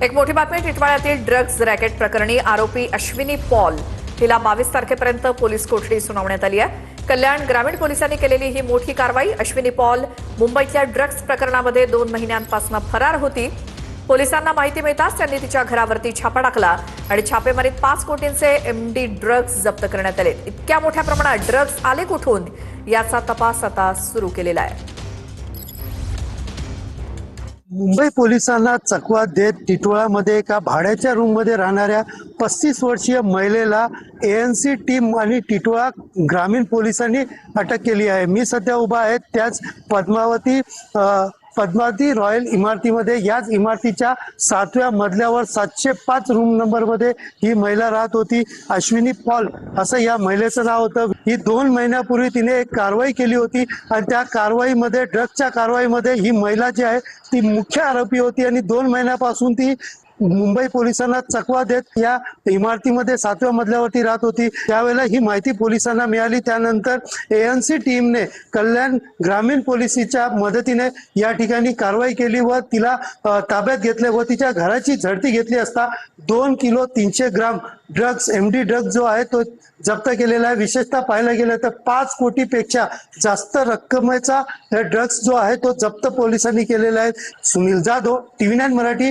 एक मोठी बातमी टिटवाळ्यातील ड्रग्ज रॅकेट प्रकरणी आरोपी अश्विनी पॉल हिला 22 तारखेपर्यंत पोलीस कोठडी सुनावण्यात आली आहे। कल्याण ग्रामीण पोलिसांनी केलेली ही मोठी कारवाई। अश्विनी पॉल मुंबईतल्या ड्रग्ज प्रकरणामध्ये 2 महिन्यांपासून फरार होती। पोलिसांना माहिती मिळताच त्यांनी तिच्या घरावरती छापा टाकला आणि छापेमारीत 5 कोटींचे एमडी ड्रग्ज जप्त करण्यात आले। इतक्या मोठ्या प्रमाणात ड्रग्ज आले कुठून याचा तपास आता सुरू केलेला आहे। मुंबई पोलिसांना चकवा देत टिटवाळामध्ये एका भाड्याच्या रूममध्ये राहणाऱ्या 35 वर्षीय महिलेला एएनसी टीम आणि टिटवाळा ग्रामीण पोलिसांनी अटक केली आहे। मी सध्या उभा आहे त्याच पद्मावती रॉयल इमारतीमध्ये। याच इमारतीच्या 7व्या मजल्यावर 705 रूम नंबरमध्ये ही महिला राहत होती। अश्विनी पॉल असं या महिलेचं नाव होतं। ही 2 महिन्यापूर्वी तिने एक कारवाई केली होती आणि त्या कारवाईमध्ये ड्रग्जच्या कारवाईमध्ये ही महिला जी आहे ती मुख्य आरोपी होती आणि 2 महिन्यापासून ती मुंबई पोलिसांना चकवा देत या इमारतीमध्ये 7व्या मजल्यावरती राहत होती। त्यावेळेला ही माहिती पोलिसांना मिळाली। त्यानंतर एएनसी टीमने कल्याण ग्रामीण पोलिसीच्या मदतीने या ठिकाणी कारवाई केली व तिला ताब्यात घेतले व तिच्या घराची झडती घेतली असता 2 किलो 300 ग्राम ड्रग्ज एमडी ड्रग्ज जो आहे तो जप्त केलेला आहे। विशेषतः पाहायला गेलं तर 5 कोटीपेक्षा जास्त रक्कमेचा ड्रग्ज जो आहे तो जप्त पोलिसांनी केलेला आहे। सुनील जाधव, TV9 मराठी,